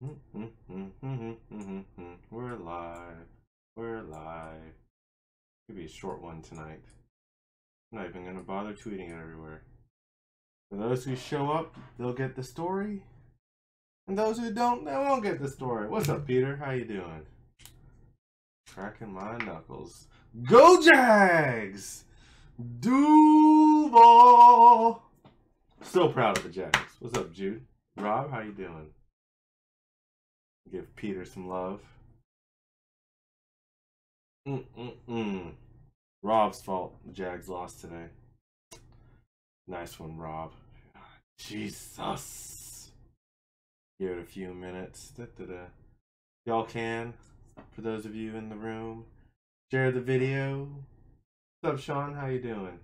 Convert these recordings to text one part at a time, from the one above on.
We're live. We're live. Could be a short one tonight. I'm not even gonna bother tweeting it everywhere. For those who show up, they'll get the story. And those who don't, they won't get the story. What's up, Peter? How you doing? Cracking my knuckles. Go Jags! Duval! So proud of the Jags. What's up, Jude? Rob, how you doing? Give Peter some love. Rob's fault. The Jags lost today. Nice one, Rob. Jesus. Give it a few minutes. Y'all can, for those of you in the room, share the video. What's up, Sean? How you doing?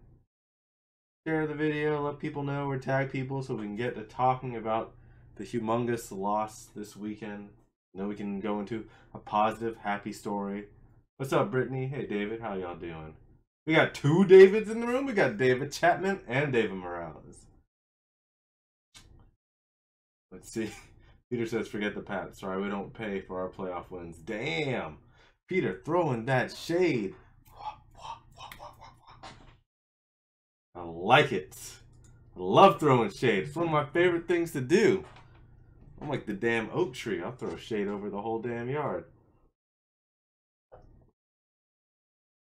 Share the video. Let people know or tag people so we can get to talking about the humongous loss this weekend. And then we can go into a positive, happy story. What's up, Brittany? Hey, David. How y'all doing? We got two Davids in the room. We got David Chapman and David Morales. Let's see. Peter says, forget the Pats. Sorry, we don't pay for our playoff wins. Damn. Peter throwing that shade. I like it. I love throwing shade. It's one of my favorite things to do. I'm like the damn oak tree. I'll throw shade over the whole damn yard.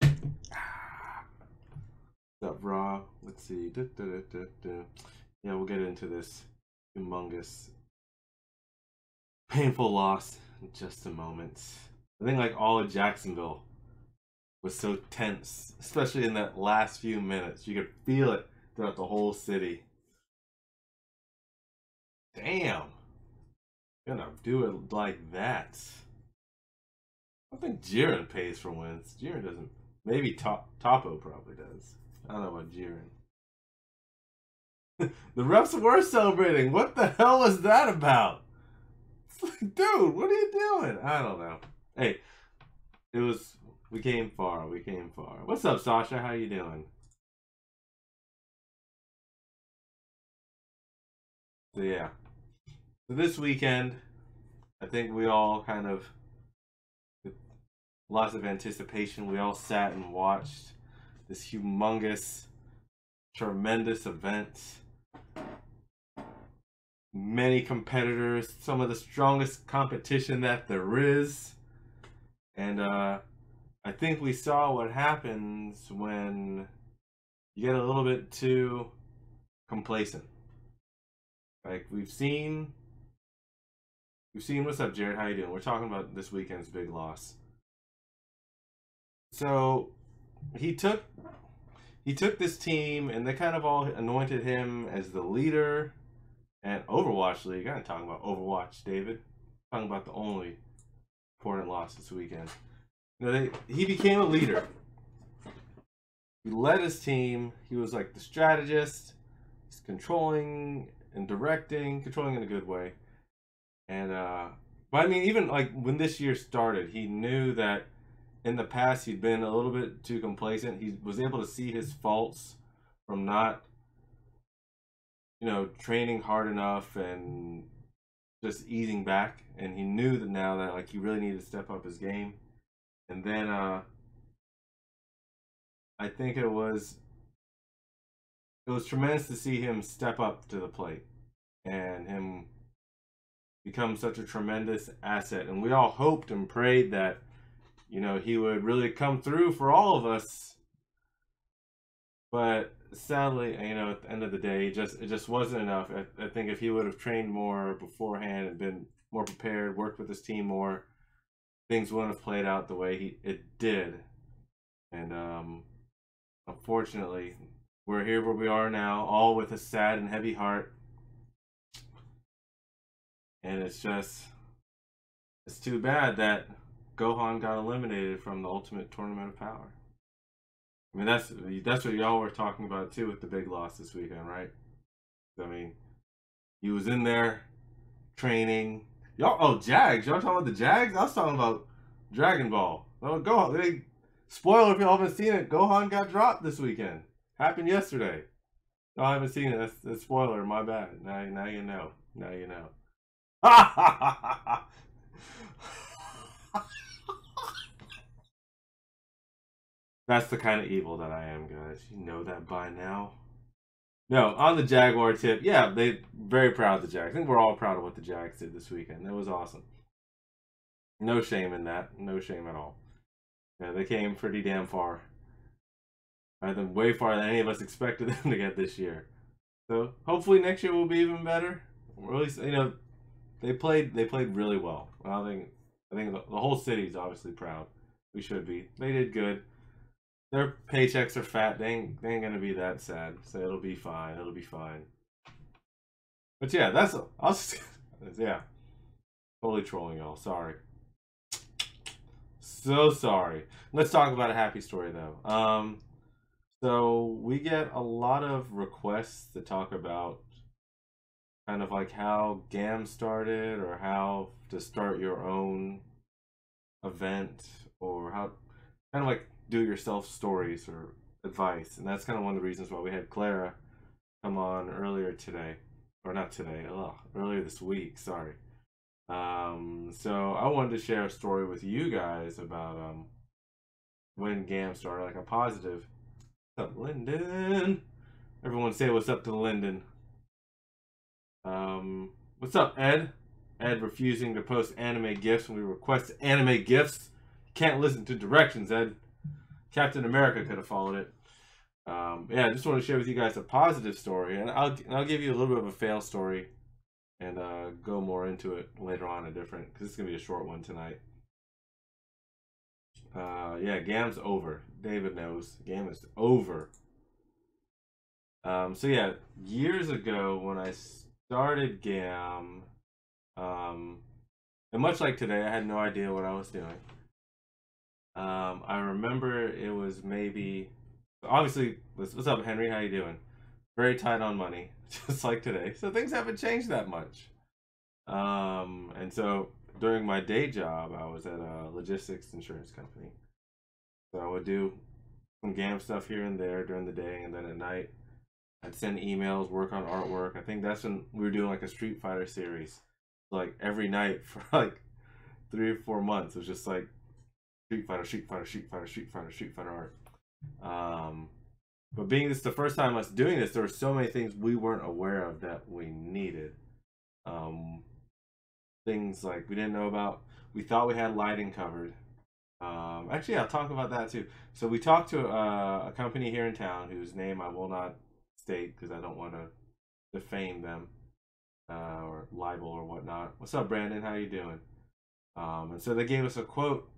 What's up, Raw? Let's see. Yeah, we'll get into this humongous, painful loss in just a moment. I think like all of Jacksonville was so tense, especially in that last few minutes. You could feel it throughout the whole city. Damn. Gonna do it like that. I don't think Jiren pays for wins. Jiren doesn't. Maybe Topo probably does. I don't know about Jiren. The refs were celebrating. What the hell was that about? It's like, dude, what are you doing? I don't know. Hey, it was. We came far. We came far. What's up, Sasha? How you doing? So yeah. So this weekend, I think we all kind of, with lots of anticipation, we all sat and watched this humongous, tremendous event. Many competitors, some of the strongest competition that there is. And I think we saw what happens when you get a little bit too complacent. Like we've seen, what's up, Jared? How you doing? We're talking about this weekend's big loss. So he took this team and they kind of all anointed him as the leader. And Overwatch League, I'm talking about Overwatch, David. I'm talking about the only important loss this weekend. You know, he became a leader. He led his team. He was like the strategist. He's controlling and directing, controlling in a good way. And but I mean, even like when this year started, he knew that in the past he'd been a little bit too complacent. He was able to see his faults from not, you know, training hard enough and just easing back. And he knew that now that like he really needed to step up his game. And then I think it was tremendous to see him step up to the plate and him become such a tremendous asset. And we all hoped and prayed that, you know, he would really come through for all of us. But sadly, you know, at the end of the day, it just wasn't enough. I think if he would have trained more beforehand and been more prepared, worked with his team more, things wouldn't have played out the way it did. And unfortunately, we're here where we are now, all with a sad and heavy heart. And it's too bad that Gohan got eliminated from the Ultimate Tournament of Power. I mean, that's what y'all were talking about too with the big loss this weekend, right? I mean, he was in there training. Y'all, Jags. Y'all talking about the Jags? I was talking about Dragon Ball. Oh, Gohan. Spoiler if y'all haven't seen it. Gohan got dropped this weekend. Happened yesterday. Y'all haven't seen it. That's spoiler. My bad. Now you know. Now you know. That's the kind of evil that I am, guys. You know that by now. No, on the Jaguar tip, yeah, they very proud of the Jags. I think we're all proud of what the Jags did this weekend. That was awesome. No shame in that. No shame at all. Yeah, they came pretty damn far. I think way farther than any of us expected them to get this year. So hopefully next year will be even better. Or at least they played really well. I think the whole city is obviously proud. We should be. They did good. Their paychecks are fat. They ain't gonna be that sad. So it'll be fine. It'll be fine. But yeah, yeah, totally trolling y'all. Sorry. So sorry. Let's talk about a happy story though. So we get a lot of requests to talk about kind of like how GAAM started or how to start your own event or how kind of like do it yourself stories or advice. And that's kind of one of the reasons why we had Clara come on earlier today. Or not today, earlier this week, sorry. So I wanted to share a story with you guys about when GAAM started, like a positive. What's up, Lyndon? Everyone say what's up to Lyndon. What's up, Ed? Ed refusing to post anime gifs when we request anime gifs. Can't listen to directions, Ed. Captain America could have followed it. Yeah, I just want to share with you guys a positive story, and I'll give you a little bit of a fail story, and go more into it later on because it's gonna be a short one tonight. Yeah, GAAM's over. David knows GAAM is over. So yeah, years ago when I started GAAM, and much like today, I had no idea what I was doing. I remember it was maybe, obviously, what's up, Henry? How you doing? Very tight on money, just like today. So things haven't changed that much. And so during my day job, I was at a logistics insurance company. So I would do some GAAM stuff here and there during the day, and then at night, I'd send emails, work on artwork. I think that's when we were doing like a Street Fighter series, like every night for like 3 or 4 months. It was just like Street Fighter, Street Fighter, Street Fighter, Street Fighter, Street Fighter art. But being this the first time us doing this, there were so many things we weren't aware of that we needed. Things like we didn't know about. We thought we had lighting covered. Actually, I'll talk about that too. So we talked to a company here in town whose name I will not state because I don't want to defame them or libel or whatnot. What's up, Brandon? How you doing? And so they gave us a quote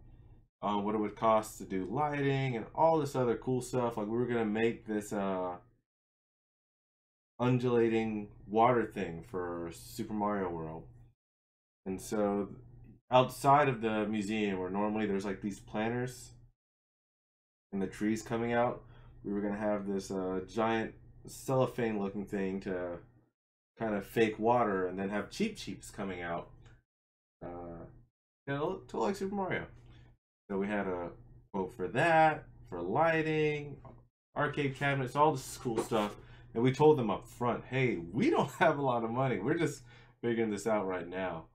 on what it would cost to do lighting and all this other cool stuff. Like we were gonna make this undulating water thing for Super Mario World. And so outside of the museum where normally there's like these planters and the trees coming out, we were gonna have this giant cellophane looking thing to kind of fake water and then have cheeps coming out. To like Super Mario. So we had a quote for that, for lighting, arcade cabinets, all this cool stuff. And we told them up front, hey, we don't have a lot of money. We're just figuring this out right now.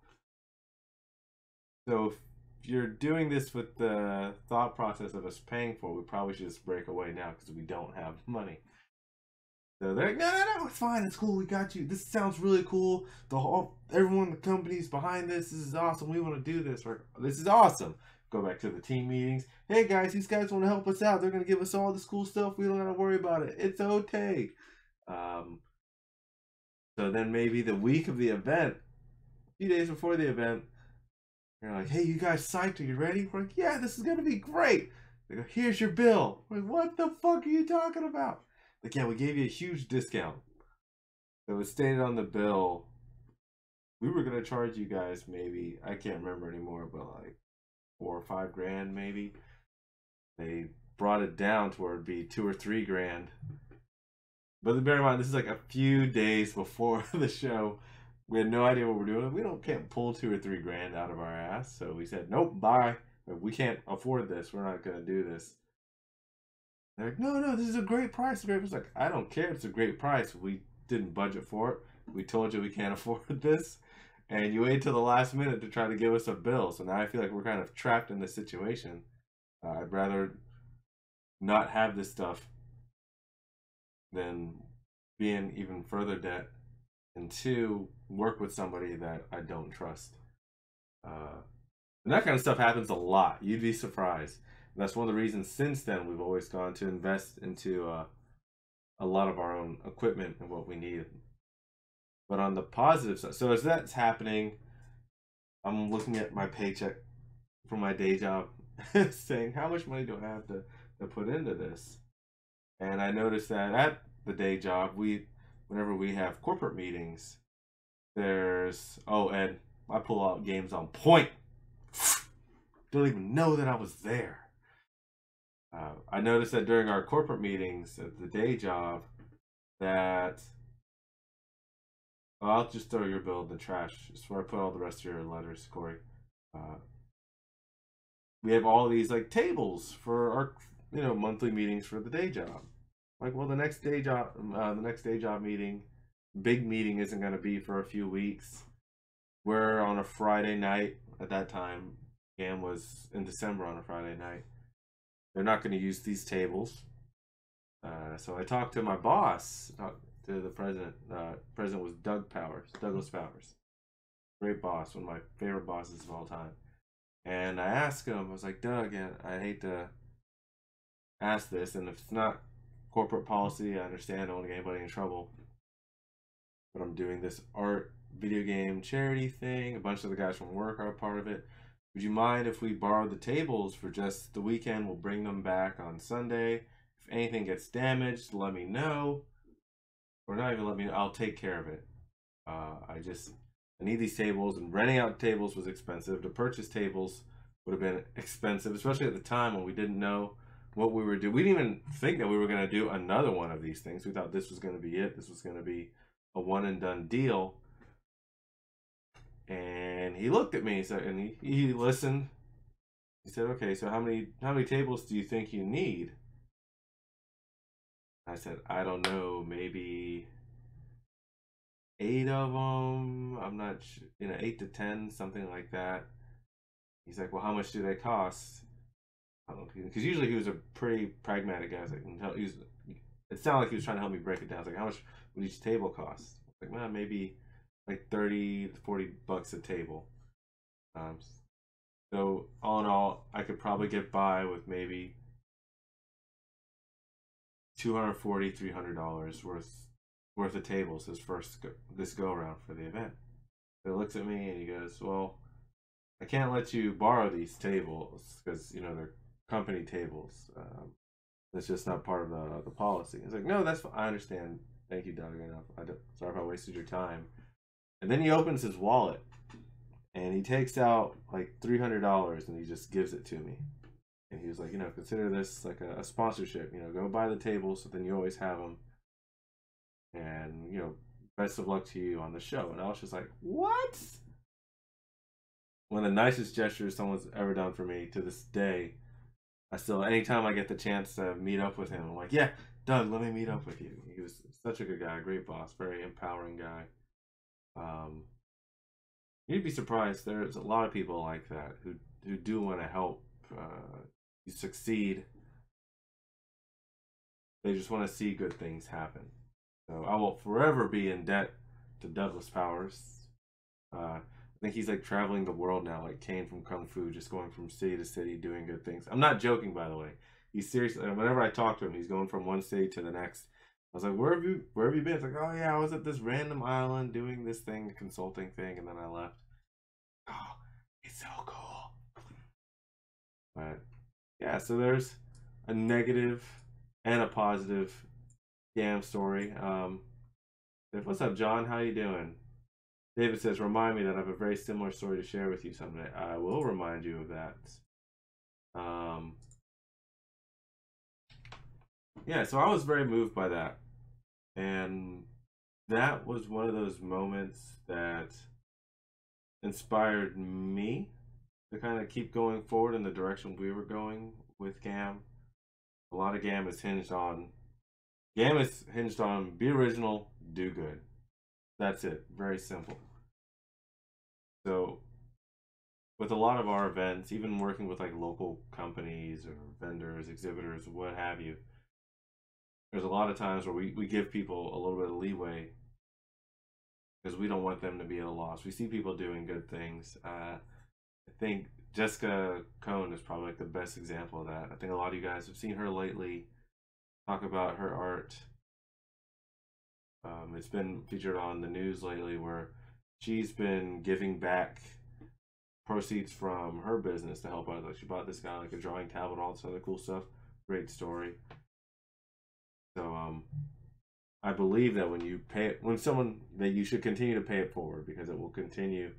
So if you're doing this with the thought process of us paying for it, we probably should just break away now because we don't have money. So they're like, no, it's fine, it's cool, we got you. This sounds really cool. Everyone in the company's behind this. This is awesome. We want to do this. Or this is awesome. Go back to the team meetings. Hey guys, these guys want to help us out. They're gonna give us all this cool stuff. We don't gotta worry about it. It's okay. So then maybe the week of the event, a few days before the event, they're like, hey, you guys psyched? Are you ready? We're like, yeah, this is gonna be great. They go, here's your bill. We're like, what the fuck are you talking about? Like, yeah, we gave you a huge discount. So it was stated on the bill. We were gonna charge you guys maybe, I can't remember anymore, but like 4 or 5 grand maybe. They brought it down to where it'd be 2 or 3 grand. But bear in mind, this is like a few days before the show. We had no idea what we're doing. We can't pull 2 or 3 grand out of our ass. So we said, nope, bye. We can't afford this. We're not gonna do this. They're like, no, this is a great price. It's like, I don't care if it's a great price. We didn't budget for it. We told you we can't afford this. and you wait till the last minute to try to give us a bill. So now I feel like we're kind of trapped in this situation. I'd rather not have this stuff than be in even further debt, and two, work with somebody that I don't trust. And that kind of stuff happens a lot. You'd be surprised. And that's one of the reasons since then we've always gone to invest into a lot of our own equipment and what we need. But on the positive side, so as that's happening, I'm looking at my paycheck from my day job, saying how much money do I have to put into this? And I noticed that at the day job, whenever we have corporate meetings, there's Ed, I pull out games on point. Don't even know that I was there. I noticed that during our corporate meetings at the day job, that I'll just throw your bill in the trash. It's where I put all the rest of your letters, Corey. We have all these like tables for our monthly meetings for the day job. Like, well, the next day job meeting, big meeting isn't going to be for a few weeks. We're on a Friday night at that time. GAAM was in December on a Friday night. They're not going to use these tables. So I talked to my boss, talked to the president. President was Douglas Powers. Great boss, one of my favorite bosses of all time. And I asked him, I was like, Doug, I hate to ask this, and if it's not corporate policy, I understand, I don't want to get anybody in trouble, but I'm doing this art video game charity thing. A bunch of the guys from work are a part of it. Would you mind if we borrow the tables for just the weekend? We'll bring them back on Sunday. If anything gets damaged, let me know. Or not even let me know, I'll take care of it. I need these tables, and renting out tables was expensive. To purchase tables would have been expensive, especially at the time when we didn't know what we were doing. We didn't even think that we were going to do another one of these things. We thought this was going to be it. This was going to be a one and done deal. And he looked at me, and he listened. He said, "Okay, so how many tables do you think you need?" I said, "I don't know, maybe 8 of them. I'm not sure, 8 to 10, something like that." He's like, "Well, how much do they cost?" I don't know, because usually he was a pretty pragmatic guy. I was like, it sounded like he was trying to help me break it down. I was like, "How much would each table cost?" I was like, "Well, maybe like 30 to 40 bucks a table." So all in all, I could probably get by with maybe $240, $300 worth of tables this go around for the event. So he looks at me and he goes, "Well, I can't let you borrow these tables because they're company tables. That's just not part of the policy." He's like, "No, that's fine. I understand. Thank you, Doug. Sorry if I wasted your time." And then he opens his wallet and he takes out like $300 and he just gives it to me. And he was like, "Consider this like a sponsorship. Go buy the tables so then you always have them. And best of luck to you on the show." And I was just like, "What?" One of the nicest gestures someone's ever done for me to this day. Anytime I get the chance to meet up with him, I'm like, "Yeah, Doug, let me meet up with you." He was such a good guy, great boss, very empowering guy. You'd be surprised. There's a lot of people like that who do want to help you succeed. They just want to see good things happen. So I will forever be in debt to Douglas Powers. I think he's like traveling the world now, like Kane from Kung Fu, just going from city to city doing good things. I'm not joking, by the way. He's seriously. Whenever I talk to him, he's going from one city to the next. I was like, where have you been?" It's like, "Oh yeah, I was at this random island doing this thing, consulting thing, and then I left." Oh, it's so cool. But yeah, so there's a negative and a positive GAAM story. What's up, John? How you doing? David says, "Remind me that I have a very similar story to share with you someday." I will remind you of that. Yeah, so I was very moved by that. And that was one of those moments that inspired me to kind of keep going forward in the direction we were going with GAAM. A lot of GAAM is hinged on be original, do good. That's it. Very simple. So with a lot of our events, even working with like local companies or vendors, exhibitors, what have you, there's a lot of times where we give people a little bit of leeway because we don't want them to be at a loss. We see people doing good things. I think Jessica Cohn is probably like the best example of that. I think a lot of you guys have seen her lately talk about her art. It's been featured on the news lately where she's been giving back proceeds from her business to help others. Like she bought this guy like a drawing tablet, all this other cool stuff. Great story. So I believe that when you pay it, when someone that you should continue to pay it forward because it will continue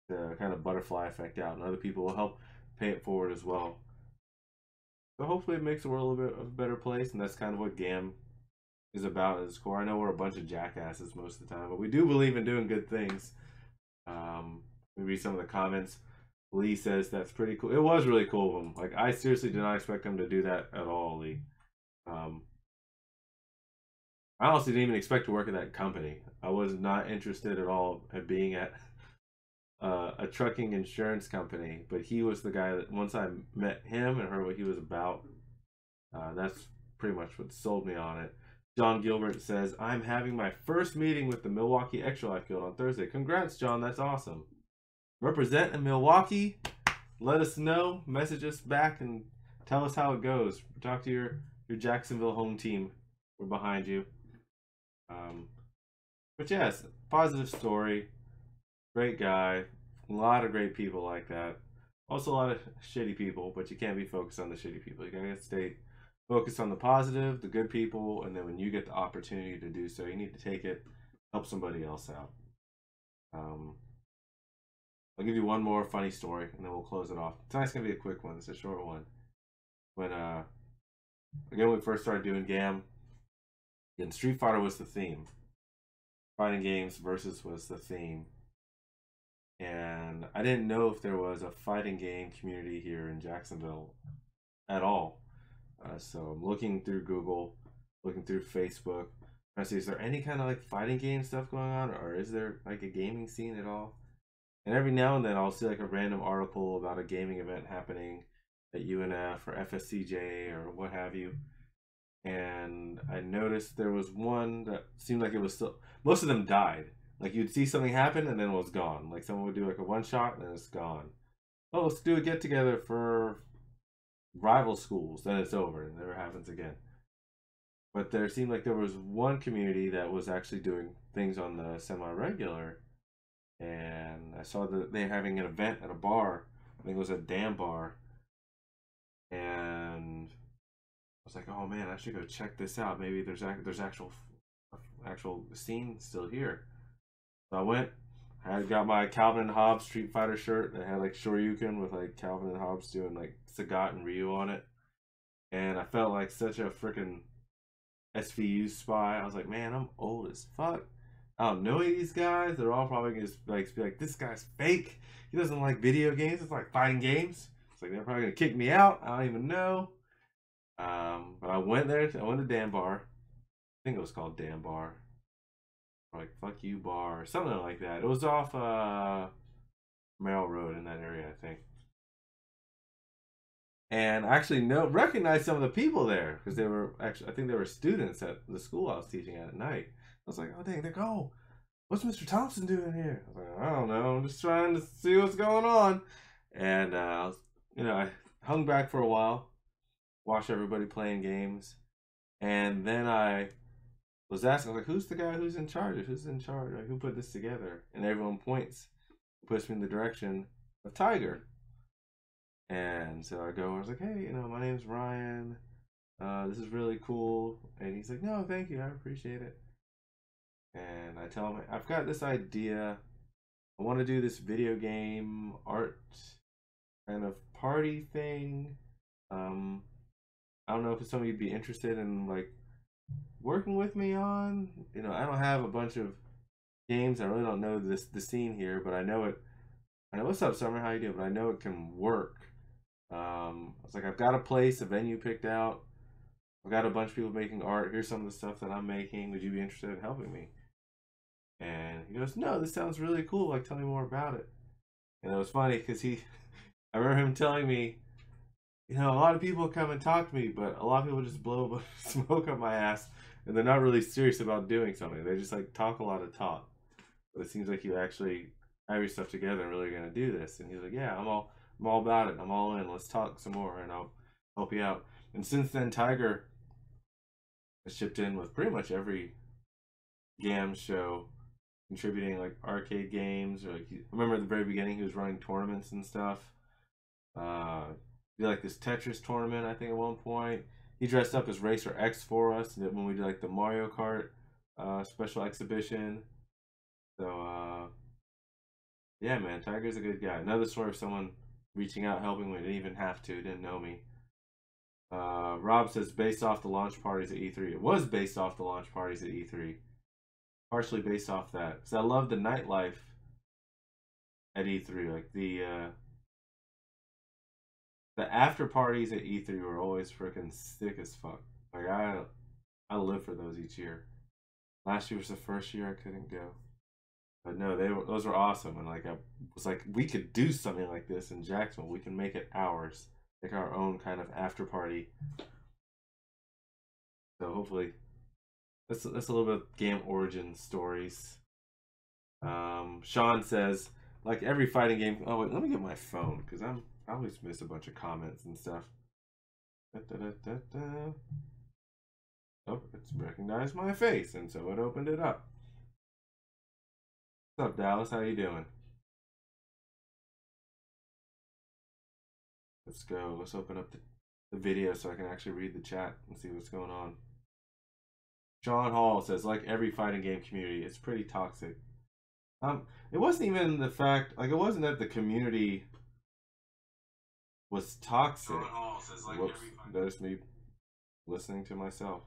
the kind of butterfly effect out, and other people will help pay it forward as well. So hopefully it makes the world a little bit of a better place, and that's kind of what GAM is about at its core. I know we're a bunch of jackasses most of the time, but we do believe in doing good things. We read some of the comments. Lee says that's pretty cool. It was really cool of him. Like I seriously did not expect him to do that at all, Lee. Um, I honestly didn't even expect to work at that company. I was not interested at all at being at a trucking insurance company, but he was the guy that once I met him and heard what he was about, that's pretty much what sold me on it. John Gilbert says, I'm having my first meeting with the Milwaukee Extra Life Guild on Thursday. Congrats, John. That's awesome. Represent in Milwaukee. Let us know. Message us back and tell us how it goes. Talk to your Jacksonville home team. We're behind you. But yes, positive story. Great guy. A lot of great people like that. Also a lot of shitty people, but you can't be focused on the shitty people. You gotta stay focused on the positive, the good people, and then when you get the opportunity to do so, you need to take it, help somebody else out. I'll give you one more funny story, and then we'll close it off. Tonight's gonna be a quick one. It's a short one. When again, when we first started doing GAM, and Street Fighter was the theme. Fighting games versus was the theme. And I didn't know if there was a fighting game community here in Jacksonville at all. So I'm looking through Google, looking through Facebook, trying to see is there any kind of like fighting game stuff going on, or is there like a gaming scene at all? And every now and then I'll see like a random article about a gaming event happening at UNF or FSCJ or what have you. And I noticed there was one that seemed like it was still, most of them died. Like you'd see something happen and then it was gone. Like someone would do like a one shot and then it's gone. Oh, let's do a get together for rival schools. Then it's over and it never happens again. But there seemed like there was one community that was actually doing things on the semi regular. And I saw that they're having an event at a bar. I think it was a damn bar. And I was like, oh man, I should go check this out. Maybe there's actual scene still here. So I went. I got my Calvin and Hobbes Street Fighter shirt that had like Shoryuken with like Calvin and Hobbes doing like Sagat and Ryu on it, and I felt like such a freaking SVU spy. I was like, man, I'm old as fuck. I don't know any of these guys. They're all probably gonna be like, this guy's fake. He doesn't like video games. It's like fighting games. It's like they're probably gonna kick me out. I don't even know. But I went there. I went to Dan Bar. I think it was called Dan Bar. Or like Fuck You Bar or something like that. It was off Merrill Road in that area, I think. And I actually recognized some of the people there because they were actually, I think they were students at the school I was teaching at night. I was like, oh dang, they're like, oh, what's Mr. Thompson doing here? I was like, I don't know, I'm just trying to see what's going on. And I hung back for a while, watched everybody playing games, and then I was asking, like, who's the guy who's in charge? Who's in charge? Like, who put this together? And everyone points, puts me in the direction of Tiger. And so I was like, hey, my name's Ryan. This is really cool. And he's like, no, thank you. I appreciate it. And I tell him, I've got this idea. I want to do this video game art kind of party thing. I don't know if it's something you'd be interested in, like, working with me on. I don't have a bunch of games. I really don't know the scene here, but I know it. I know what's up, Summer. How you doing? But I know it can work. I was like, I've got a place, a venue picked out. I've got a bunch of people making art. Here's some of the stuff that I'm making. Would you be interested in helping me? And he goes, no, this sounds really cool. Like, tell me more about it. And it was funny because I remember him telling me, a lot of people come and talk to me, but a lot of people just blow a bunch of smoke up my ass, and they're not really serious about doing something. They just like talk a lot of talk. But it seems like you actually have your stuff together and really gonna do this. And he's like, yeah, I'm all about it. I'm all in. Let's talk some more, and I'll help you out. And since then, Tiger has chipped in with pretty much every GAAM show, contributing like arcade games. Or like, I remember at the very beginning, he was running tournaments and stuff. Did like this Tetris tournament, I think, at one point. He dressed up as Racer X for us when we did like the Mario Kart special exhibition. So yeah, man, Tiger's a good guy. Another story of someone reaching out, helping me. Didn't even have to, didn't know me. Rob says based off the launch parties at E3. It was based off the launch parties at E3. Partially based off that. Because I love the nightlife at E3. Like the after parties at E3 were always freaking sick as fuck. Like I live for those each year. Last year was the first year I couldn't go. But no, those were awesome, and like I was like, we could do something like this in Jacksonville. We can make it ours, like our own kind of after party. So hopefully, that's a little bit of GAAM origin stories. Sean says, like every fighting game. Oh wait, let me get my phone because I always miss a bunch of comments and stuff. Oh, it's recognized my face, and so it opened it up. What's up, Dallas? How you doing? Let's go. Let's open up the video so I can actually read the chat and see what's going on. Sean Hall says, like every fighting game community, it's pretty toxic. It wasn't even the fact, like it wasn't that the community was toxic. Sean Hall says, like whoops, there's me listening to myself.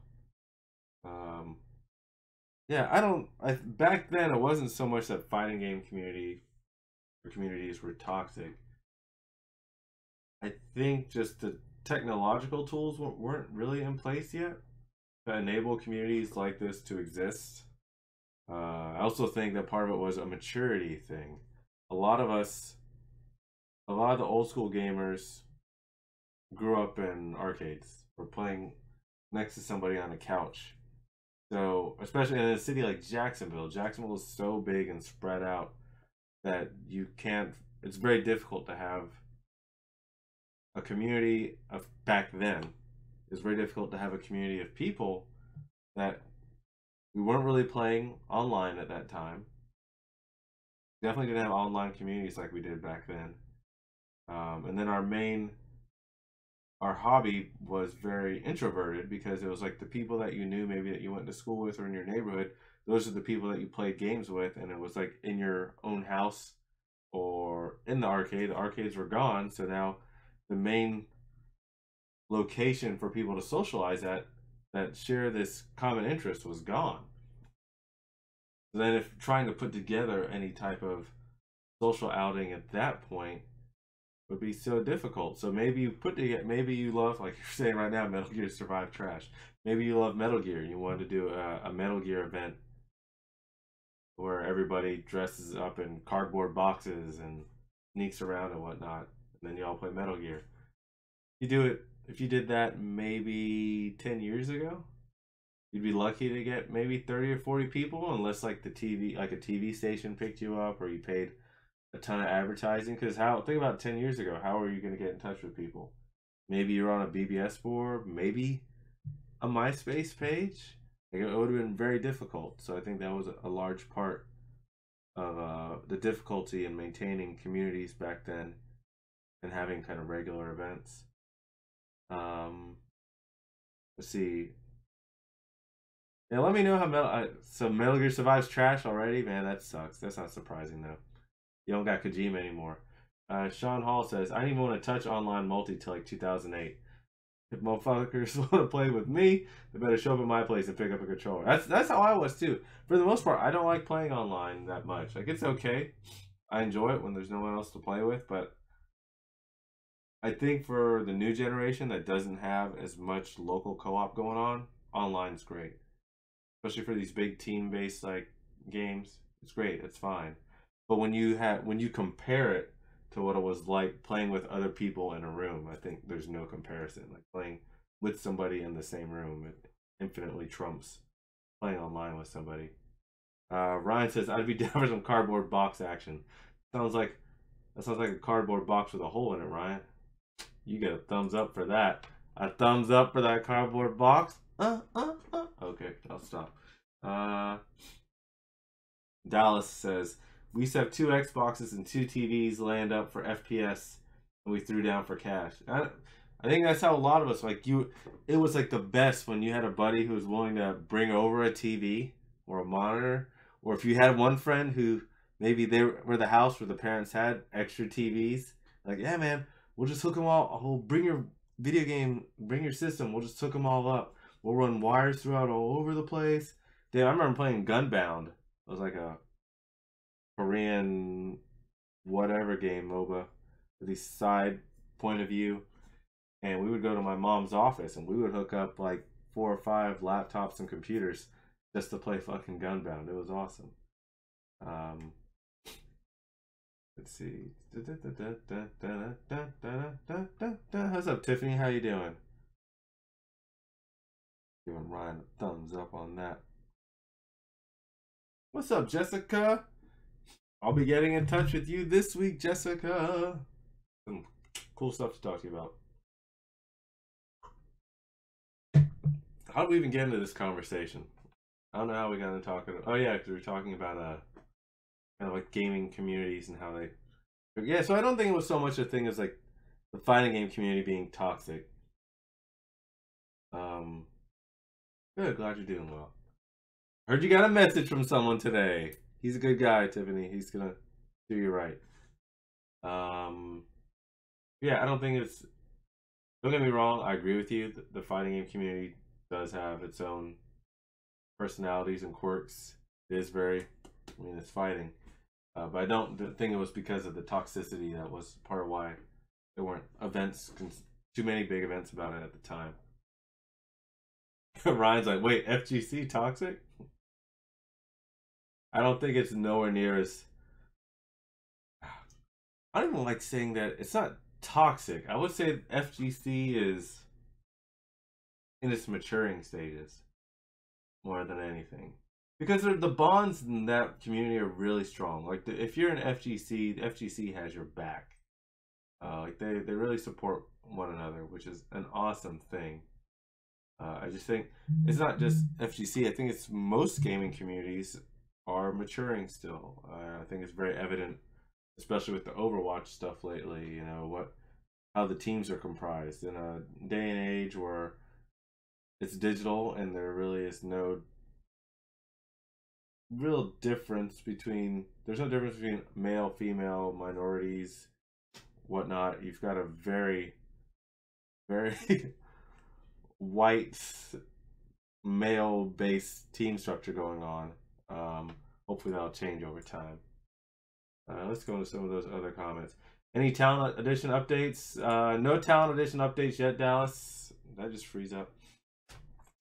Yeah, back then it wasn't so much that fighting game communities were toxic. I think just the technological tools weren't really in place yet to enable communities like this to exist. I also think that part of it was a maturity thing. A lot of the old school gamers grew up in arcades or playing next to somebody on a couch. So, especially in a city like Jacksonville is so big and spread out that it's very difficult to have a community of, back then, it's very difficult to have a community of people that we weren't really playing online at that time. Definitely didn't have online communities like we did back then. And then our hobby was very introverted because it was like the people that you knew, maybe that you went to school with or in your neighborhood, those are the people that you played games with, and it was like in your own house or in the arcade. The arcades were gone, so now the main location for people to socialize at that share this common interest was gone. So then if trying to put together any type of social outing at that point would be so difficult. So maybe you love, like you're saying right now, Metal Gear Survive Trash. Maybe you love Metal Gear and you want to do a Metal Gear event where everybody dresses up in cardboard boxes and sneaks around and whatnot, and then you all play Metal Gear. If you did that maybe 10 years ago, you'd be lucky to get maybe 30 or 40 people, unless like a TV station picked you up or you paid a ton of advertising. Because think about 10 years ago, how are you going to get in touch with people? Maybe you're on a BBS board, maybe a MySpace page. Like, it would have been very difficult. So I think that was a large part of the difficulty in maintaining communities back then and having kind of regular events. Let's see. Yeah, let me know how so Metal Gear Survives Trash already? Man, that sucks. That's not surprising though. You don't got Kojima anymore. Sean Hall says, I didn't even want to touch online multi till like 2008. If motherfuckers want to play with me, they better show up at my place and pick up a controller. That's how I was too. For the most part, I don't like playing online that much. Like, it's okay. I enjoy it when there's no one else to play with, but I think for the new generation that doesn't have as much local co-op going on, online's great. Especially for these big team-based like games, it's great. It's fine. But when you compare it to what it was like playing with other people in a room, I think there's no comparison. Like playing with somebody in the same room, it infinitely trumps playing online with somebody. Ryan says, "I'd be down for some cardboard box action." Sounds like that sounds like a cardboard box with a hole in it, Ryan. You get a thumbs up for that. A thumbs up for that cardboard box. Okay, I'll stop. Uh, Dallas says, we used to have 2 Xboxes and 2 TVs land up for FPS, and we threw down for cash. I think that's how a lot of us, like you, it was like the best when you had a buddy who was willing to bring over a TV or a monitor, or if you had one friend who maybe they were the house where the parents had extra TVs, like, yeah, man, we'll just hook them all. We'll bring your video game, bring your system. We'll just hook them all up. We'll run wires throughout all over the place. Dude, I remember playing Gunbound. It was like a Korean whatever game, MOBA, with these side point of view. And we would go to my mom's office and we would hook up like 4 or 5 laptops and computers just to play fucking Gunbound. It was awesome. Let's see. What's up, Tiffany? How you doing? Giving Ryan a thumbs up on that. What's up, Jessica? I'll be getting in touch with you this week, Jessica. Some cool stuff to talk to you about. How did we even get into this conversation? I don't know how we got into talking. Oh yeah, because we were talking about kind of like gaming communities and how they. Yeah, so I don't think it was so much a thing as like the fighting game community being toxic. Good, glad you're doing well. Heard you got a message from someone today. He's a good guy, Tiffany. He's gonna do you right. Yeah, I don't think it's. Don't get me wrong. I agree with you. The fighting game community does have its own personalities and quirks. It is very. I mean, it's fighting, but I don't think it was because of the toxicity that was part of why there weren't events, too many big events about it at the time. Ryan's like, wait, FGC toxic? I don't think it's nowhere near as. I don't even like saying that it's not toxic. I would say FGC is in its maturing stages more than anything. Because the bonds in that community are really strong. Like, if you're an FGC, the FGC has your back. Like, they really support one another, which is an awesome thing. I just think it's not just FGC. I think it's most gaming communities are maturing still. I think it's very evident, especially with the Overwatch stuff lately. You know how the teams are comprised in a day and age where it's digital and there really is no real difference between. There's no difference between male, female, minorities, whatnot. You've got a very, very white male-based team structure going on. Hopefully that'll change over time. Let's go into some of those other comments. Any Talent Edition updates? No Talent Edition updates yet, Dallas. That just frees up.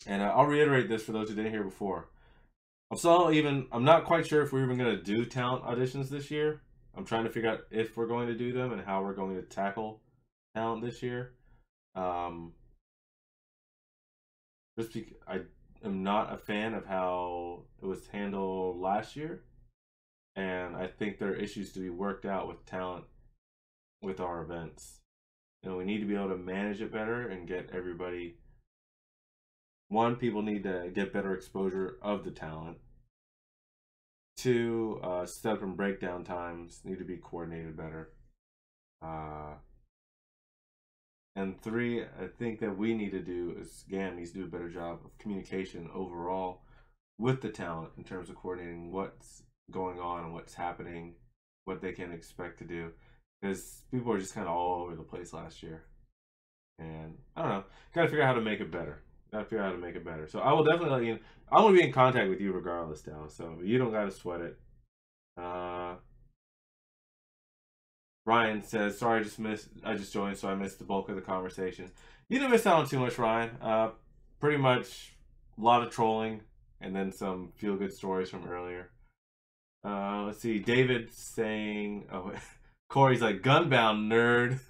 And I'll reiterate this for those who didn't hear before. I'm not quite sure if we're even going to do talent auditions this year. I'm trying to figure out if we're going to do them and how we're going to tackle talent this year. Just because I am not a fan of how it was handled last year. And I think there are issues to be worked out with talent with our events. You know, we need to be able to manage it better and get everybody. One, people need to get better exposure of the talent. 2, setup and breakdown times need to be coordinated better. And 3, I think that we need to do is GAAM needs to do a better job of communication overall with the talent in terms of coordinating what's going on and what's happening, what they can expect to do. Because people are just kind of all over the place last year. And I don't know. Gotta figure out how to make it better. So I will definitely let you know. I'm going to be in contact with you regardless, Dallas. So you don't got to sweat it. Ryan says, sorry, I just joined, so I missed the bulk of the conversation. You didn't miss out on too much, Ryan. Pretty much a lot of trolling and then some feel-good stories from earlier. Let's see. David saying, "Oh, Corey's like Gunbound nerd."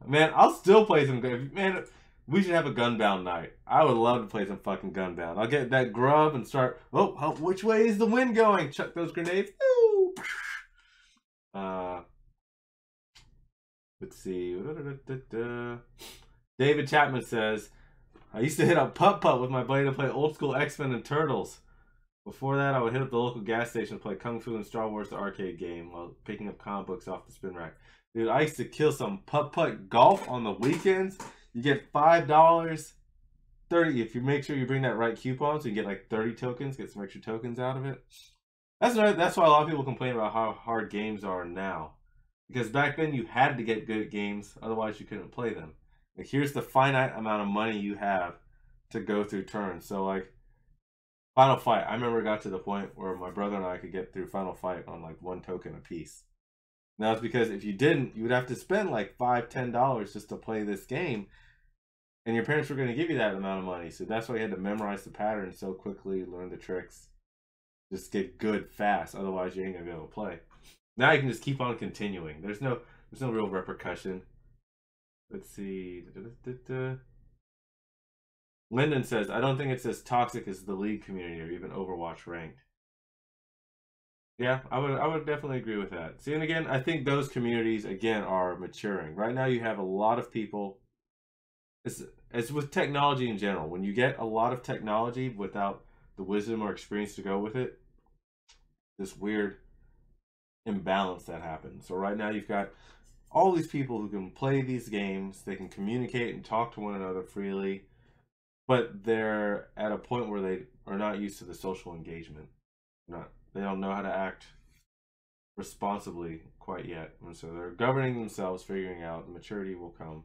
Man, I'll still play some. Man, we should have a Gunbound night. I would love to play some fucking Gunbound. I'll get that grub and start. Oh, which way is the wind going? Chuck those grenades. Woo! Let's see. David Chapman says, I used to hit up Putt Putt with my buddy to play old school X-Men and Turtles. Before that, I would hit up the local gas station to play Kung Fu and Star Wars the arcade game while picking up comic books off the spin rack. Dude, I used to kill some Putt Putt golf on the weekends. You get $5, 30 if you make sure you bring that right coupon, so you get like 30 tokens, get some extra tokens out of it. That's why a lot of people complain about how hard games are now. Because back then you had to get good at games, otherwise you couldn't play them. Like, here's the finite amount of money you have to go through turns. So like Final Fight, I remember it got to the point where my brother and I could get through Final Fight on like 1 token a piece. Now it's because if you didn't, you would have to spend like $5, $10 just to play this game. And your parents were going to give you that amount of money. So that's why you had to memorize the patterns so quickly, learn the tricks. Just get good fast. Otherwise you ain't going to be able to play. Now you can just keep on continuing. There's no real repercussion. Let's see. Lyndon says, I don't think it's as toxic as the League community or even Overwatch ranked. Yeah, I would definitely agree with that. See, and again, I think those communities, again, are maturing. Right now you have a lot of people. It's with technology in general. When you get a lot of technology without the wisdom or experience to go with it, this weird imbalance that happens. So right now you've got all these people who can play these games, they can communicate and talk to one another freely, but they're at a point where they are not used to the social engagement. They don't know how to act responsibly quite yet. And so they're governing themselves, figuring out the maturity will come.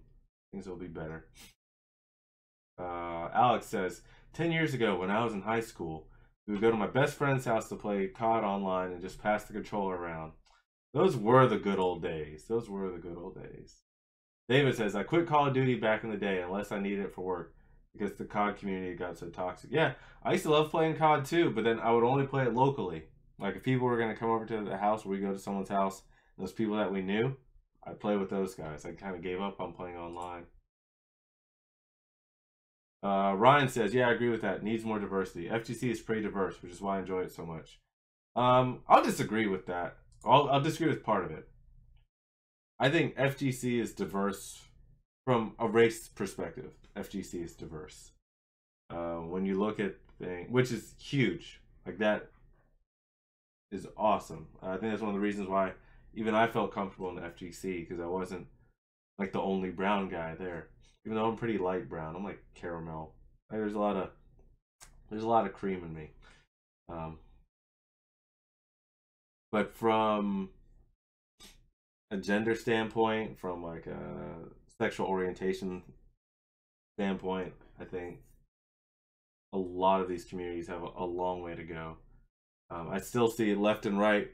Things will be better. Alex says, 10 years ago when I was in high school, we would go to my best friend's house to play COD online and just pass the controller around. Those were the good old days. Those were the good old days. David says, I quit Call of Duty back in the day unless I needed it for work because the COD community got so toxic. Yeah, I used to love playing COD too, but then I would only play it locally. Like if people were going to come over to the house, or we go to someone's house, those people that we knew, I'd play with those guys. I kind of gave up on playing online. Ryan says, yeah, I agree with that. Needs more diversity. FGC is pretty diverse, which is why I enjoy it so much. I'll disagree with that. I'll disagree with part of it. I think FGC is diverse from a race perspective. FGC is diverse. When you look at things, which is huge, like that is awesome. I think that's one of the reasons why even I felt comfortable in the FGC, because I wasn't like the only brown guy there. Even though I'm pretty light brown, I'm like caramel. Like, there's a lot of cream in me. But from a gender standpoint, from like a sexual orientation standpoint, I think a lot of these communities have a long way to go. I still see left and right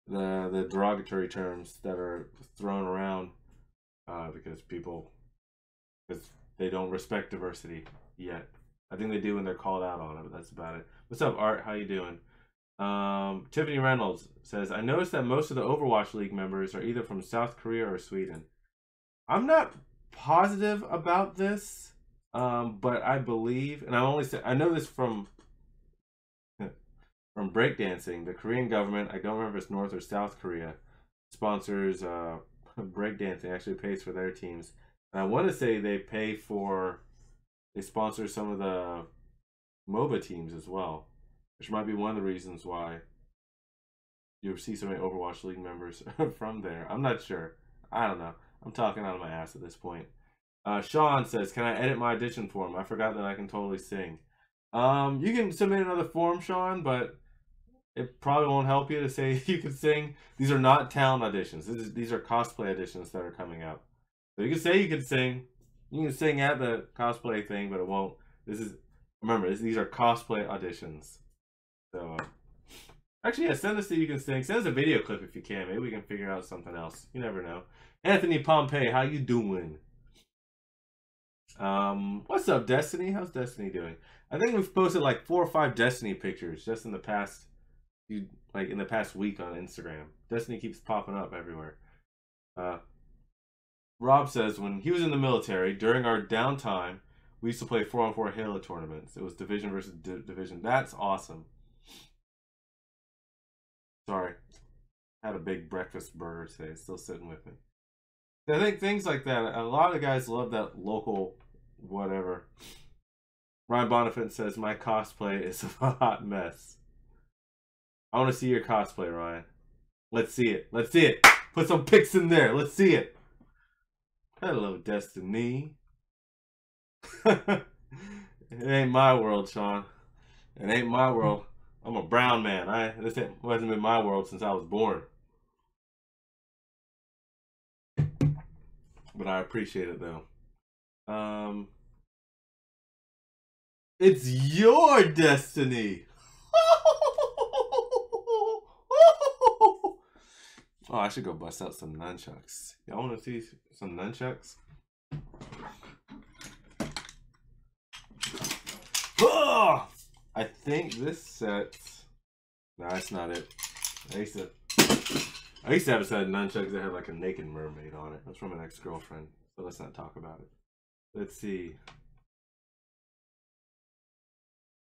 the derogatory terms that are thrown around because they don't respect diversity yet. I think they do when they're called out on it, but that's about it. What's up, Art? How you doing? Tiffany Reynolds says, I noticed that most of the Overwatch League members are either from South Korea or Sweden. I'm not positive about this, but I believe, and I know this from breakdancing. The Korean government, I don't remember if it's North or South Korea, sponsors breakdancing, actually pays for their teams. And I want to say they sponsor some of the MOBA teams as well, which might be one of the reasons why you see so many Overwatch League members from there. I'm not sure. I don't know. I'm talking out of my ass at this point. Sean says, can I edit my audition form? I forgot that I can totally sing. You can submit another form, Sean, but it probably won't help you to say you can sing. These are not talent auditions. These are cosplay auditions that are coming up. So you can say you can sing. You can sing at the cosplay thing, but it won't. Remember, these are cosplay auditions. So, actually, yeah, send us that you can sing. Send us a video clip if you can. Maybe we can figure out something else. You never know. Anthony Pompey, how you doing? What's up, Destiny? How's Destiny doing? I think we've posted like 4 or 5 Destiny pictures just in the past like in the past week on Instagram. Destiny keeps popping up everywhere. Rob says when he was in the military, during our downtime, we used to play 4-on-4 Halo tournaments. It was division versus division. That's awesome. Sorry. Had a big breakfast burger today. It's still sitting with me. I think things like that, a lot of guys love that local whatever. Ryan Bonifant says, my cosplay is a hot mess. I want to see your cosplay, Ryan. Let's see it. Let's see it. Put some pics in there. Let's see it. Hello, Destiny. It ain't my world, Sean. It ain't my world. I'm a brown man. This hasn't been my world since I was born. But I appreciate it, though. It's your destiny. Oh, I should go bust out some nunchucks. Y'all want to see some nunchucks? Oh, I think this set. No, that's not it. I used to have a set of nunchucks that had like a naked mermaid on it. That's from an ex-girlfriend. So let's not talk about it. Let's see.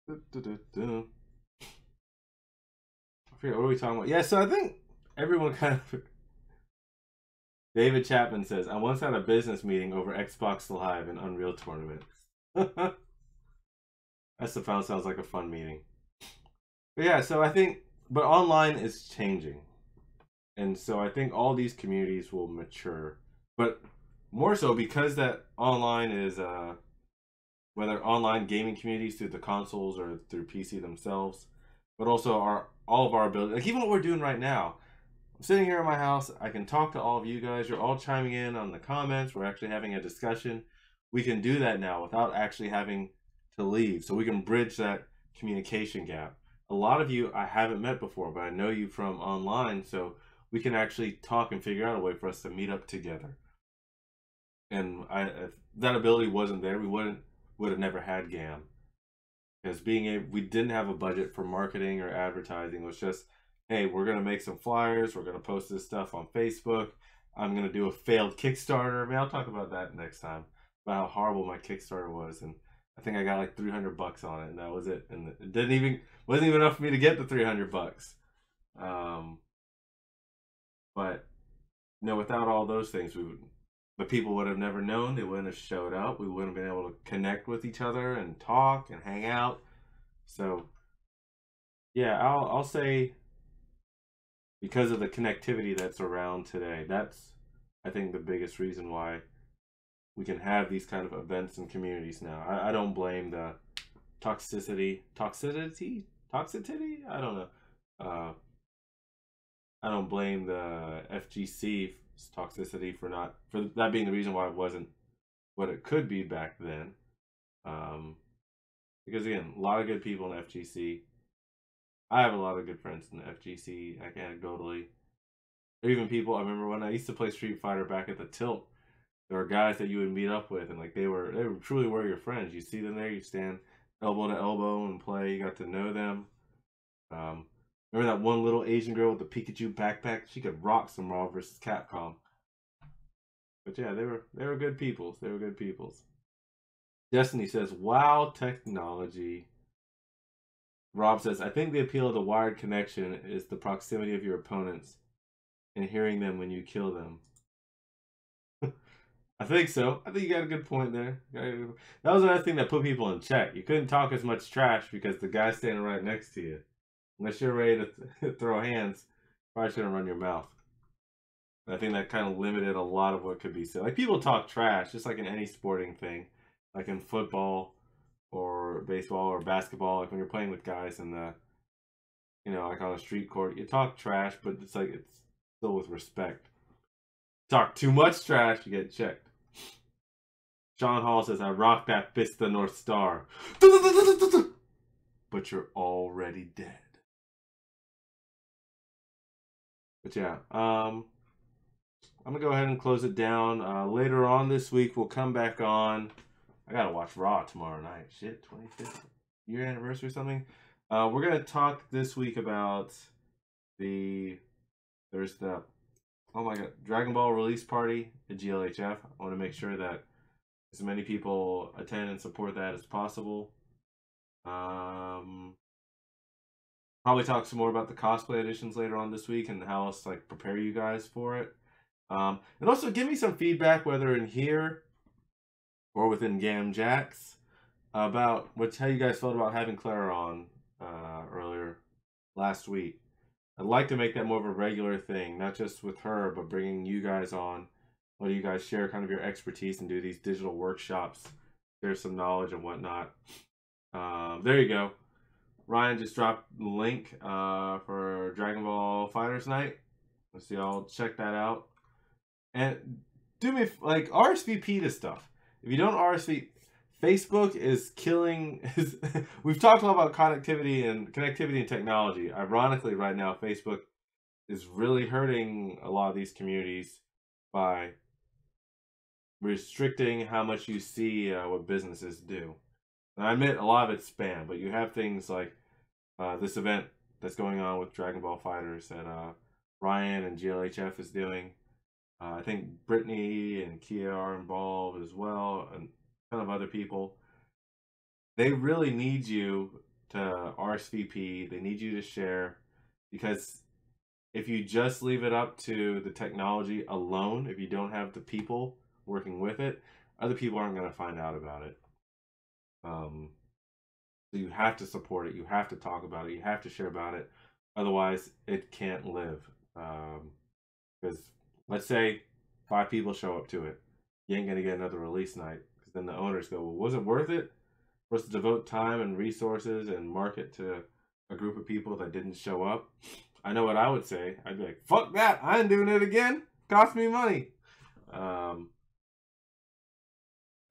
I forget, what are we talking about? Yeah, so I think everyone kind of... David Chapman says, I once had a business meeting over Xbox Live and Unreal Tournament. That sounds like a fun meeting. But yeah, so I think... But online is changing. And so I think all these communities will mature. But more so because that online is... whether online gaming communities through the consoles or through PC themselves, but also all of our ability. Like even what we're doing right now, I'm sitting here in my house. I can talk to all of you guys. You're all chiming in on the comments. We're actually having a discussion. We can do that now without actually having to leave. So we can bridge that communication gap. A lot of you I haven't met before, but I know you from online, so we can actually talk and figure out a way for us to meet up together. And if that ability wasn't there, we would have never had GAAM, because we didn't have a budget for marketing or advertising. It was just, hey, we're gonna make some flyers, we're gonna post this stuff on Facebook, I'm gonna do a failed Kickstarter. I mean, I'll talk about that next time, about how horrible my Kickstarter was. And I think I got like $300 on it, and that was it. And it wasn't even enough for me to get the $300. But without all those things, the people would have never known. They wouldn't have showed up. We wouldn't have been able to connect with each other and talk and hang out. So, yeah, I'll say, because of the connectivity that's around today, that's, I think, the biggest reason why we can have these kind of events and communities now. I don't blame the toxicity. I don't know. I don't blame the FGC toxicity for that being the reason why it wasn't what it could be back then. Because again, a lot of good people in FGC. I have a lot of good friends in the FGC, like anecdotally. Or even people, I remember when I used to play Street Fighter back at the Tilt, there were guys that you would meet up with, and like they truly were your friends. You see them there, you stand elbow to elbow and play. You got to know them. Remember that one little Asian girl with the Pikachu backpack? She could rock some Marvel vs. Capcom. But yeah, they were good peoples. They were good peoples. Destiny says, wow, technology. Rob says, I think the appeal of the wired connection is the proximity of your opponents and hearing them when you kill them. I think so. I think you got a good point there. That was another thing that put people in check. You couldn't talk as much trash because the guy's standing right next to you. Unless you're ready to throw hands, probably shouldn't run your mouth. I think that kind of limited a lot of what could be said. Like, people talk trash, just like in any sporting thing. Like in football or baseball or basketball. Like when you're playing with guys in the, like on a street court, you talk trash, but it's still with respect. Talk too much trash, you get checked. Sean Hall says, I rock that fist the North Star. But you're already dead. But yeah, I'm going to go ahead and close it down. Later on this week, we'll come back on. I got to watch Raw tomorrow night. Shit, 25th year anniversary or something. We're gonna talk this week about there's the oh my god, Dragon Ball release party at GLHF. I want to make sure that as many people attend and support that as possible. Probably talk some more about the cosplay editions later on this week and how else like prepare you guys for it. And also give me some feedback, whether in here or within GAAM Jacks, about how you guys felt about having Clara on earlier last week. I'd like to make that more of a regular thing, not just with her, but bringing you guys on. Let you guys share kind of your expertise and do these digital workshops, share some knowledge and whatnot. There you go. Ryan just dropped the link for Dragon Ball Fighters Night. Let's see, I'll check that out. And do me like RSVP to stuff. If you don't RSVP, Facebook is killing. We've talked a lot about connectivity and technology. Ironically, right now, Facebook is really hurting a lot of these communities by restricting how much you see what businesses do. And I admit a lot of it's spam, but you have things like this event that's going on with Dragon Ball Fighters that Ryan and GLHF is doing. I think Brittany and Kia are involved as well, and a ton of other people. They really need you to RSVP. They need you to share, because if you just leave it up to the technology alone, if you don't have the people working with it, other people aren't going to find out about it. So you have to support it. You have to talk about it. You have to share about it. Otherwise, it can't live. Because let's say 5 people show up to it. You ain't going to get another release night. Because then the owners go, well, was it worth it for us to devote time and resources and market to a group of people that didn't show up? I know what I would say. I'd be like, fuck that. I ain't doing it again. Cost me money.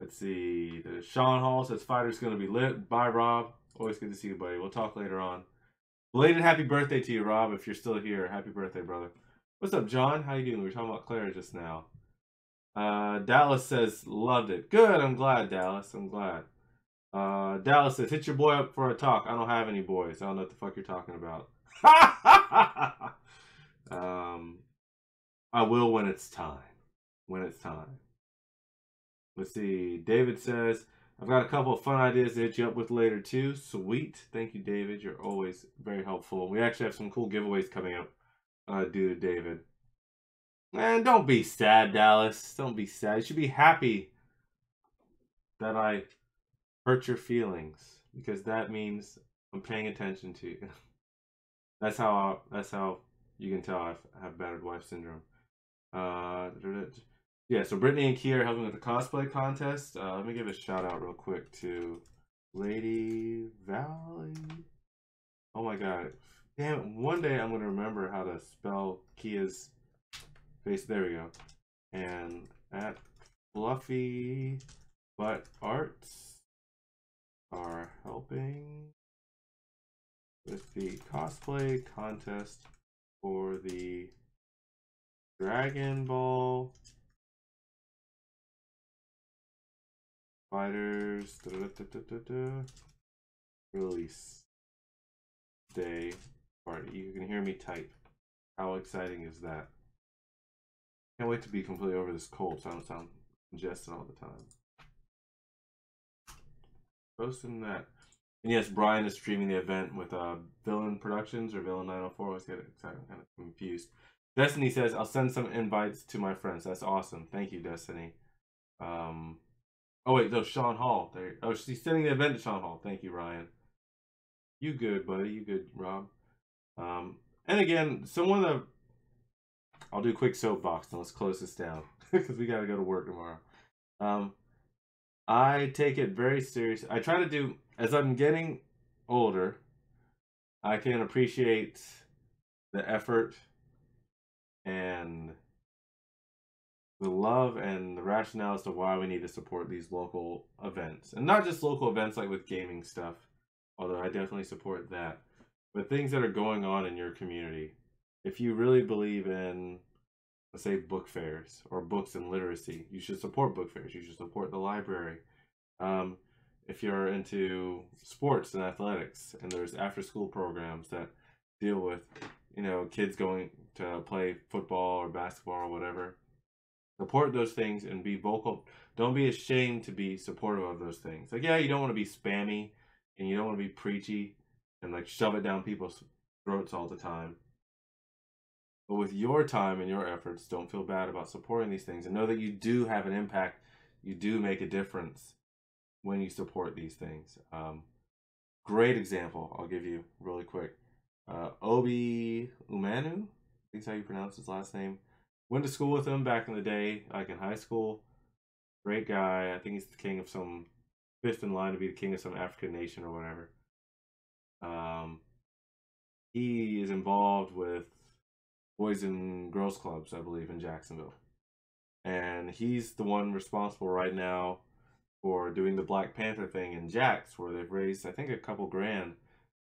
Let's see. Sean Hall says Fighter's going to be lit. Bye, Rob. Always good to see you, buddy. We'll talk later on. Belated happy birthday to you, Rob, if you're still here. Happy birthday, brother. What's up, John? How you doing? We were talking about Clara just now. Dallas says, loved it. Good. I'm glad, Dallas. I'm glad. Dallas says, hit your boy up for a talk. I don't have any boys. I don't know what the fuck you're talking about. I will when it's time. When it's time. Let's see. David says, I've got a couple of fun ideas to hit you up with later too. Sweet. Thank you, David. You're always very helpful. We actually have some cool giveaways coming up due to David. And don't be sad, Dallas. Don't be sad. You should be happy that I hurt your feelings, because that means I'm paying attention to you. That's how you can tell I have battered wife syndrome. Yeah, so Brittany and Kia are helping with the cosplay contest. Let me give a shout out real quick to Lady Valley. Oh my god. Damn it, one day I'm going to remember how to spell Kia's face. There we go. And at Fluffy Butt Arts are helping with the cosplay contest for the Dragon Ball Fighters release day party. You can hear me type. How exciting is that? Can't wait to be completely over this cold so I don't sound congested all the time. Posting that. And yes, Brian is streaming the event with Villain Productions or Villain 904. I always get excited. I'm kind of confused. Destiny says, I'll send some invites to my friends. That's awesome. Thank you, Destiny. Oh wait, no, Sean Hall. There. Oh, she's sending the event to Sean Hall. Thank you, Ryan. You good, buddy. You good, Rob. And again, I'll do a quick soapbox and let's close this down because we gotta go to work tomorrow. I take it very serious. I try to do, as I'm getting older, I can appreciate the effort and the love and the rationale as to why we need to support these local events. And not just local events like with gaming stuff, although I definitely support that, but things that are going on in your community. If you really believe in, let's say, book fairs or books and literacy, you should support book fairs. You should support the library. if you're into sports and athletics, and there's after-school programs that deal with, kids going to play football or basketball or whatever. Support those things and be vocal. Don't be ashamed to be supportive of those things. Like, yeah, you don't want to be spammy and you don't want to be preachy and like shove it down people's throats all the time. But with your time and your efforts, don't feel bad about supporting these things and know that you do have an impact. You do make a difference when you support these things. Great example I'll give you really quick. Obi Umanu, I think is how you pronounce his last name. Went to school with him back in the day, like in high school. Great guy. I think he's the king of some, fifth in line to be the king of some African nation or whatever. He is involved with Boys and Girls Clubs, I believe, in Jacksonville. And he's the one responsible right now for doing the Black Panther thing in Jax, where they've raised, I think, a couple grand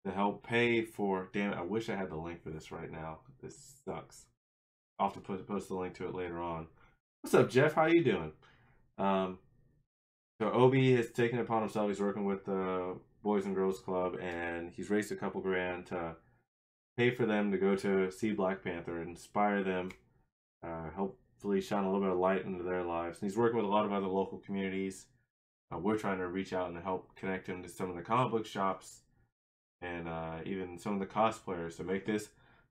to help pay for, damn it, I wish I had the link for this right now. This sucks. I'll have to post the link to it later on. What's up, Jeff? How you doing? So Obi has taken it upon himself. He's working with the Boys and Girls Club, and he's raised a couple grand to pay for them to go to see Black Panther, inspire them, hopefully shine a little bit of light into their lives. And he's working with a lot of other local communities. We're trying to reach out and help connect him to some of the comic book shops and even some of the cosplayers to make this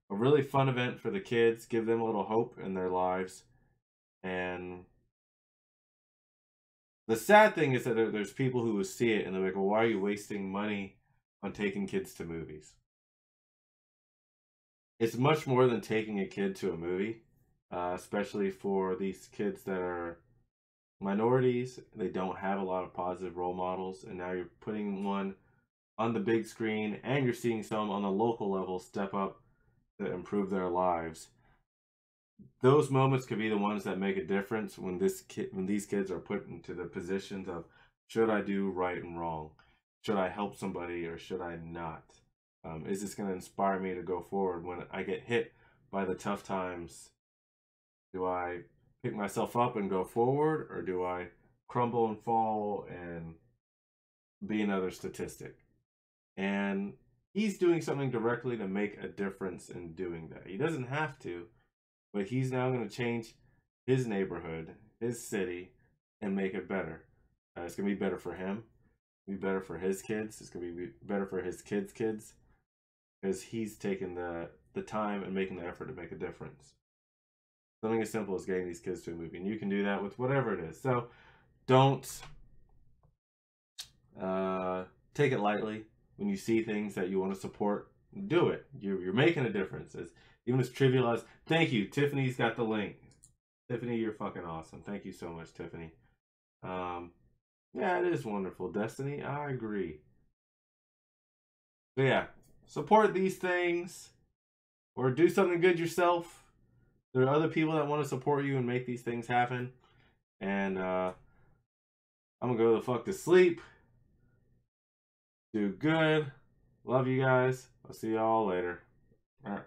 a really fun event for the kids, give them a little hope in their lives. And the sad thing is that there's people who will see it and they're like, well, why are you wasting money on taking kids to movies? It's much more than taking a kid to a movie, especially for these kids that are minorities. They don't have a lot of positive role models, and now you're putting one on the big screen and you're seeing some on the local level step up to improve their lives. Those moments could be the ones that make a difference when these kids are put into the positions of, should I do right and wrong? Should I help somebody or should I not? Is this going to inspire me to go forward when I get hit by the tough times? Do I pick myself up and go forward, or do I crumble and fall and be another statistic? And he's doing something directly to make a difference in doing that. He doesn't have to, but he's now going to change his neighborhood, his city, and make it better. It's going to be better for him. It'll be better for his kids. It's going to be better for his kids' kids, because he's taken the time and making the effort to make a difference. Something as simple as getting these kids to a movie. And you can do that with whatever it is. So don't take it lightly. When you see things that you want to support, do it. You're making a difference. Even as trivial as, thank you, Tiffany's got the link. Tiffany, you're fucking awesome. Thank you so much, Tiffany. Yeah, it is wonderful, Destiny. I agree. But yeah, support these things or do something good yourself. There are other people that want to support you and make these things happen. And I'm gonna go the fuck to sleep. Do good. Love you guys. I'll see y'all later. All right.